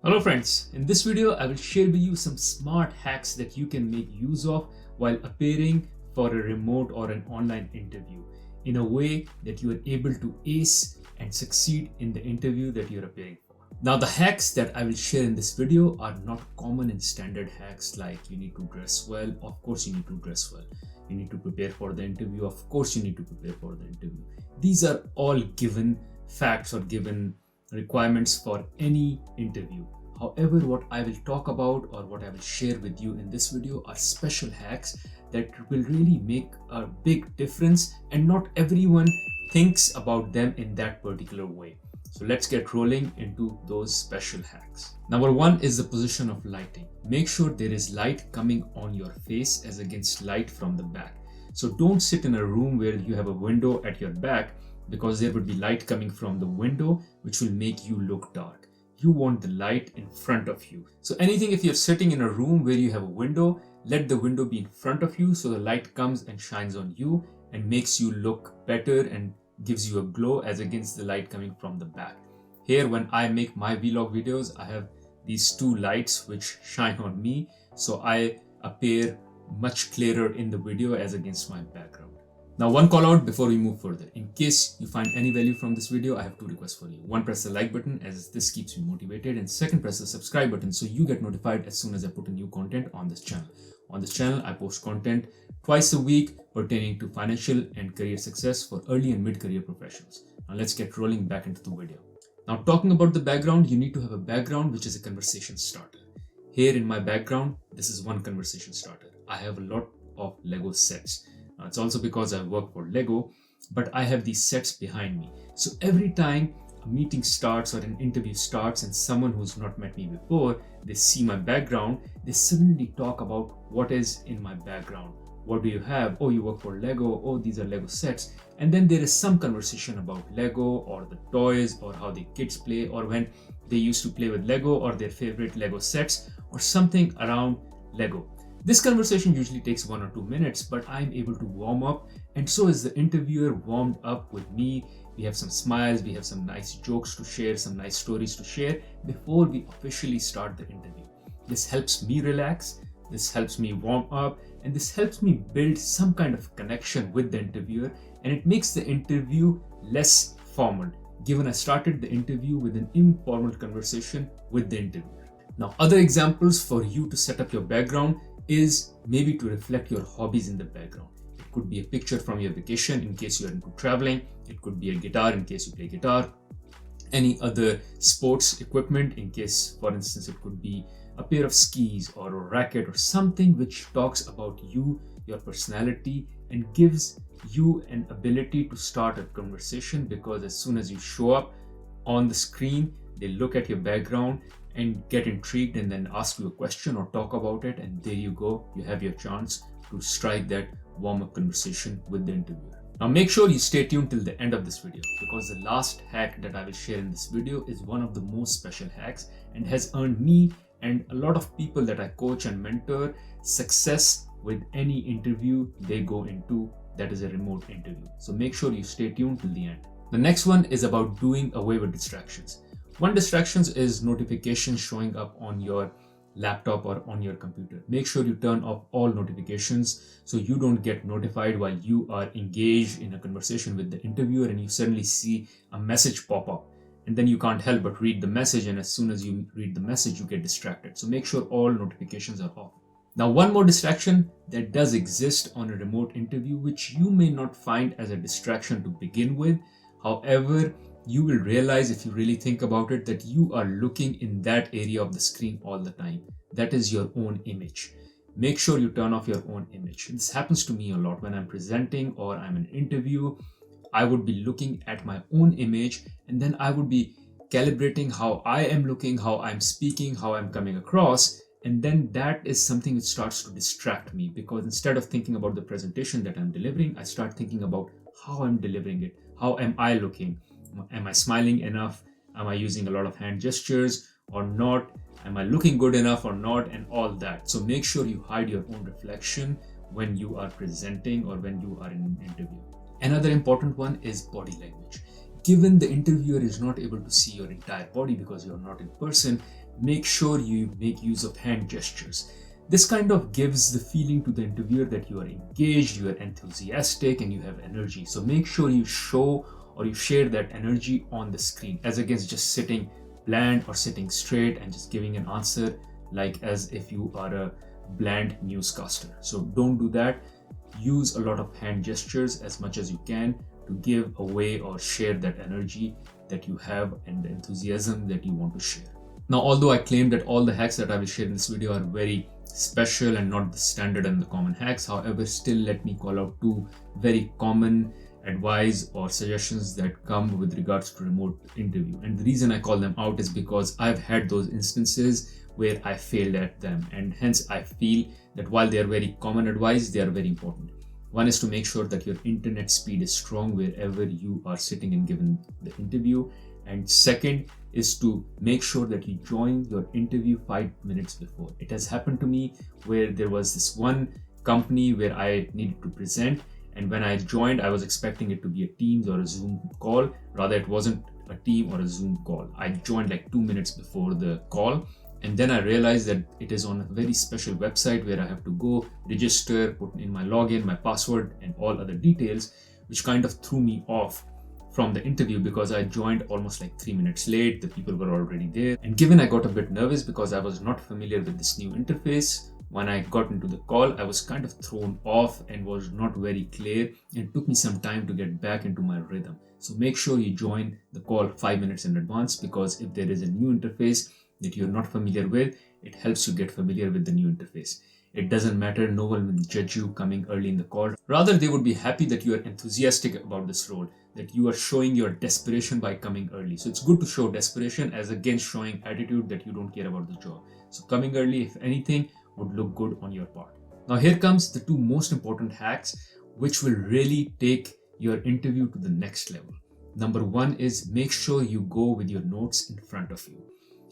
Hello friends, in this video I will share with you some smart hacks that you can make use of while appearing for a remote or an online interview in a way that you are able to ace and succeed in the interview that you're appearing for. Now the hacks that I will share in this video are not common and standard hacks like you need to dress well. Of course you need to dress well. You need to prepare for the interview. Of course you need to prepare for the interview. These are all given facts or given requirements for any interview. However, what I will talk about or what I will share with you in this video are special hacks that will really make a big difference, and not everyone thinks about them in that particular way. So let's get rolling into those special hacks. Number one is the position of lighting. Make sure there is light coming on your face as against light from the back. So don't sit in a room where you have a window at your back, because there would be light coming from the window which will make you look dark. You want the light in front of you. So anything, if you're sitting in a room where you have a window, let the window be in front of you so the light comes and shines on you and makes you look better and gives you a glow as against the light coming from the back. Here when I make my vlog videos, I have these two lights which shine on me, so I appear much clearer in the video as against my background. Now one call out before we move further. In case you find any value from this video, I have two requests for you. One, press the like button as this keeps me motivated, and second, press the subscribe button so you get notified as soon as I put a new content on this channel. On this channel, I post content twice a week pertaining to financial and career success for early and mid-career professionals. Now let's get rolling back into the video. Now talking about the background, you need to have a background which is a conversation starter. Here in my background, this is one conversation starter. I have a lot of Lego sets. It's also because I work for Lego, but I have these sets behind me. So every time a meeting starts or an interview starts and someone who's not met me before, they see my background, they suddenly talk about what is in my background. What do you have? Oh, you work for Lego. Oh, these are Lego sets. And then there is some conversation about Lego or the toys or how the kids play or when they used to play with Lego or their favorite Lego sets or something around Lego. This conversation usually takes 1 or 2 minutes, but I'm able to warm up, and so is the interviewer warmed up with me. We have some smiles, we have some nice jokes to share, some nice stories to share before we officially start the interview. This helps me relax, this helps me warm up, and this helps me build some kind of connection with the interviewer, and it makes the interview less formal, given I started the interview with an informal conversation with the interviewer. Now, other examples for you to set up your background is maybe to reflect your hobbies in the background. It could be a picture from your vacation in case you're into traveling. It could be a guitar in case you play guitar. Any other sports equipment in case, for instance, it could be a pair of skis or a racket or something which talks about you, your personality, and gives you an ability to start a conversation, because as soon as you show up on the screen, they look at your background and get intrigued and then ask you a question or talk about it, and there you go, you have your chance to strike that warm-up conversation with the interviewer. Now make sure you stay tuned till the end of this video, because the last hack that I will share in this video is one of the most special hacks and has earned me and a lot of people that I coach and mentor success with any interview they go into that is a remote interview. So make sure you stay tuned till the end. The next one is about doing away with distractions. One distraction is notifications showing up on your laptop or on your computer. Make sure you turn off all notifications so you don't get notified while you are engaged in a conversation with the interviewer and you suddenly see a message pop up, and then you can't help but read the message, and as soon as you read the message you get distracted. So make sure all notifications are off. Now one more distraction that does exist on a remote interview, which you may not find as a distraction to begin with, however, you will realize if you really think about it that you are looking in that area of the screen all the time. That is your own image. Make sure you turn off your own image. This happens to me a lot when I'm presenting or I'm in an interview. I would be looking at my own image, and then I would be calibrating how I am looking, how I'm speaking, how I'm coming across. And then that is something which starts to distract me, because instead of thinking about the presentation that I'm delivering, I start thinking about how I'm delivering it. How am I looking? Am I smiling enough? Am I using a lot of hand gestures or not? Am I looking good enough or not? And all that. So make sure you hide your own reflection when you are presenting or when you are in an interview. Another important one is body language. Given the interviewer is not able to see your entire body because you're not in person, make sure you make use of hand gestures. This kind of gives the feeling to the interviewer that you are engaged, you are enthusiastic, and you have energy. So make sure you show or you share that energy on the screen, as against just sitting bland or sitting straight and just giving an answer like as if you are a bland newscaster. So don't do that. Use a lot of hand gestures as much as you can to give away or share that energy that you have and the enthusiasm that you want to share. Now, although I claim that all the hacks that I will share in this video are very special and not the standard and the common hacks, however, still let me call out two very common advice or suggestions that come with regards to remote interview. And the reason I call them out is because I've had those instances where I failed at them, and hence I feel that while they are very common advice, they are very important. One is to make sure that your internet speed is strong wherever you are sitting and given the interview. And second is to make sure that you join your interview 5 minutes before. It has happened to me where there was this one company where I needed to present, and when I joined, I was expecting it to be a Teams or a Zoom call. Rather, it wasn't a Team or a Zoom call. I joined like 2 minutes before the call, and then I realized that it is on a very special website where I have to go register, put in my login, my password, and all other details, which kind of threw me off from the interview because I joined almost like 3 minutes late. The people were already there. And given I got a bit nervous because I was not familiar with this new interface, when I got into the call, I was kind of thrown off and was not very clear, and it took me some time to get back into my rhythm. So make sure you join the call 5 minutes in advance, because if there is a new interface that you're not familiar with, it helps you get familiar with the new interface. It doesn't matter, no one will judge you coming early in the call. Rather, they would be happy that you are enthusiastic about this role, that you are showing your desperation by coming early. So it's good to show desperation as against showing attitude that you don't care about the job. So coming early, if anything, would look good on your part. Now here comes the two most important hacks which will really take your interview to the next level. Number one is make sure you go with your notes in front of you.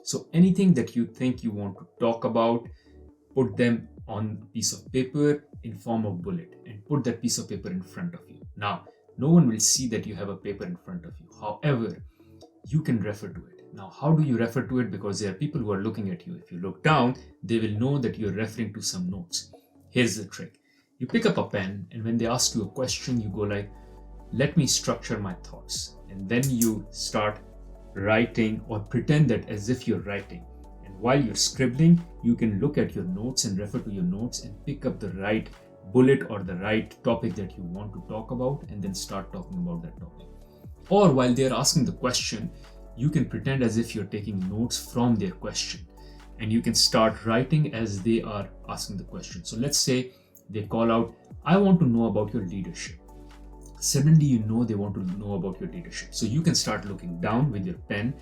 So anything that you think you want to talk about, put them on a piece of paper in form of bullet and put that piece of paper in front of you. Now, no one will see that you have a paper in front of you. However, you can refer to it. Now, how do you refer to it? Because there are people who are looking at you. If you look down, they will know that you're referring to some notes. Here's the trick. You pick up a pen, and when they ask you a question, you go like, let me structure my thoughts. And then you start writing or pretend that as if you're writing. And while you're scribbling, you can look at your notes and refer to your notes and pick up the right bullet or the right topic that you want to talk about, and then start talking about that topic. Or while they're asking the question, you can pretend as if you're taking notes from their question, and you can start writing as they are asking the question. So let's say they call out, I want to know about your leadership. Suddenly you know they want to know about your leadership. So you can start looking down with your pen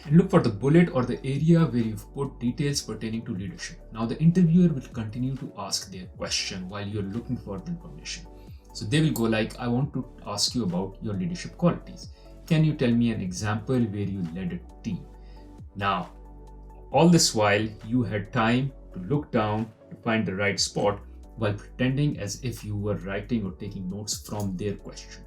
and look for the bullet or the area where you've put details pertaining to leadership. Now the interviewer will continue to ask their question while you're looking for the information. So they will go like, I want to ask you about your leadership qualities. Can you tell me an example where you led a team? Now, all this while you had time to look down to find the right spot while pretending as if you were writing or taking notes from their question.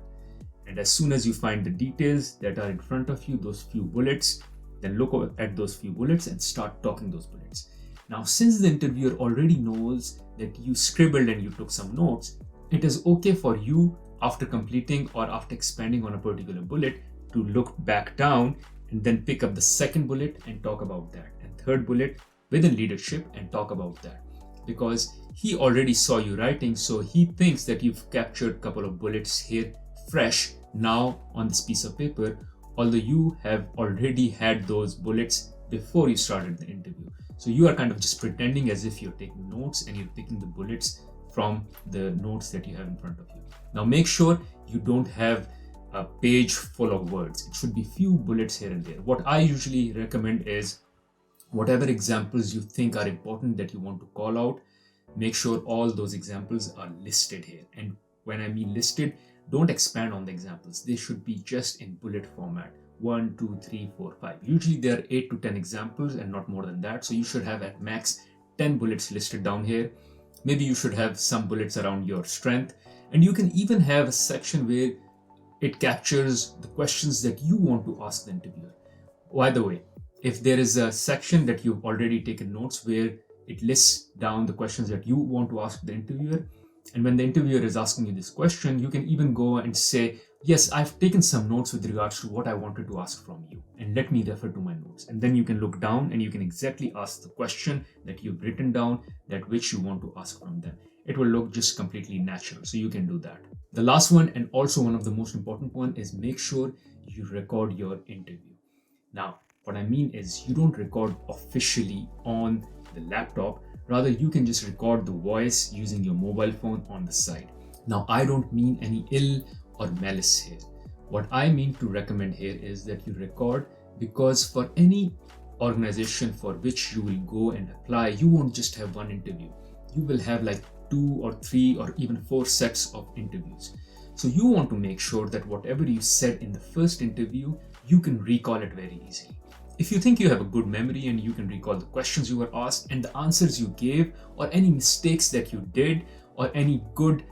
And as soon as you find the details that are in front of you, those few bullets, then look at those few bullets and start talking those bullets. Now, since the interviewer already knows that you scribbled and you took some notes, it is okay for you after completing or after expanding on a particular bullet to look back down and then pick up the second bullet and talk about that, and third bullet within leadership and talk about that. Because he already saw you writing, so he thinks that you've captured a couple of bullets here fresh now on this piece of paper, although you have already had those bullets before you started the interview. So you are kind of just pretending as if you're taking notes and you're picking the bullets from the notes that you have in front of you. Now make sure you don't have a page full of words. It should be few bullets here and there. What I usually recommend is whatever examples you think are important that you want to call out, make sure all those examples are listed here. And when I mean listed, don't expand on the examples. They should be just in bullet format. 1, 2, 3, 4, 5. Usually there are 8 to 10 examples and not more than that. So you should have at max 10 bullets listed down here. Maybe you should have some bullets around your strength. And you can even have a section where it captures the questions that you want to ask the interviewer. By the way, if there is a section that you've already taken notes where it lists down the questions that you want to ask the interviewer. And when the interviewer is asking you this question, you can even go and say, yes, I've taken some notes with regards to what I wanted to ask from you, and let me refer to my notes. And then you can look down and you can exactly ask the question that you've written down, that which you want to ask from them. It will look just completely natural. So you can do that. The last one, and also one of the most important one, is make sure you record your interview. Now, what I mean is you don't record officially on the laptop. Rather, you can just record the voice using your mobile phone on the side. Now, I don't mean any ill or malice here. What I mean to recommend here is that you record, because for any organization for which you will go and apply, you won't just have one interview. You will have like 2 or 3 or even 4 sets of interviews. So you want to make sure that whatever you said in the first interview, you can recall it very easily. If you think you have a good memory and you can recall the questions you were asked and the answers you gave, or any mistakes that you did, or any good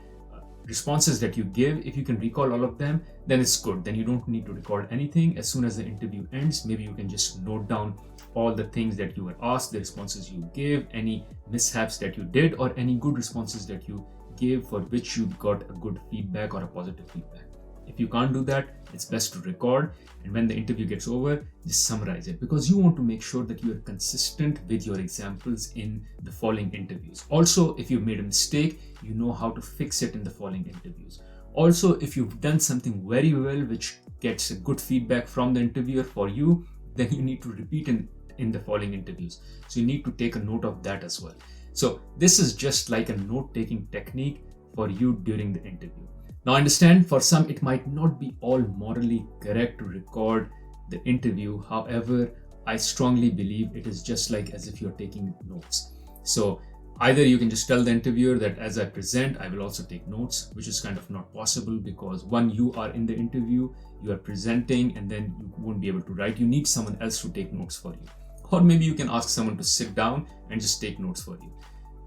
responses that you give, if you can recall all of them, then it's good. Then you don't need to record anything. As soon as the interview ends, maybe you can just note down all the things that you were asked, the responses you gave, any mishaps that you did, or any good responses that you gave for which you got a good feedback or a positive feedback. If you can't do that, it's best to record, and when the interview gets over, just summarize it, because you want to make sure that you are consistent with your examples in the following interviews. Also, if you've made a mistake, you know how to fix it in the following interviews. Also, if you've done something very well which gets a good feedback from the interviewer for you, then you need to repeat in the following interviews. So you need to take a note of that as well. So this is just like a note-taking technique for you during the interview. Now understand, for some it might not be all morally correct to record the interview. However, I strongly believe it is just like as if you're taking notes. So either you can just tell the interviewer that as I present, I will also take notes, which is kind of not possible, because one, you are in the interview, you are presenting, and then you won't be able to write. You need someone else to take notes for you. Or maybe you can ask someone to sit down and just take notes for you.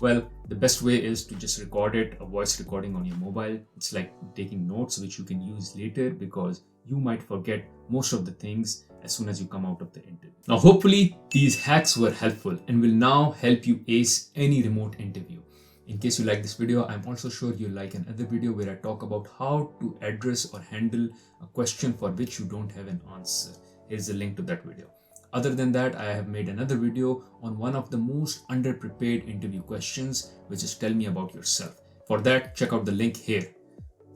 Well, the best way is to just record it, a voice recording on your mobile. It's like taking notes which you can use later, because you might forget most of the things as soon as you come out of the interview. Now, hopefully these hacks were helpful and will now help you ace any remote interview. In case you like this video, I'm also sure you'll like another video where I talk about how to address or handle a question for which you don't have an answer. Here's the link to that video. Other than that, I have made another video on one of the most underprepared interview questions, which is tell me about yourself. For that, check out the link here.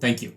Thank you.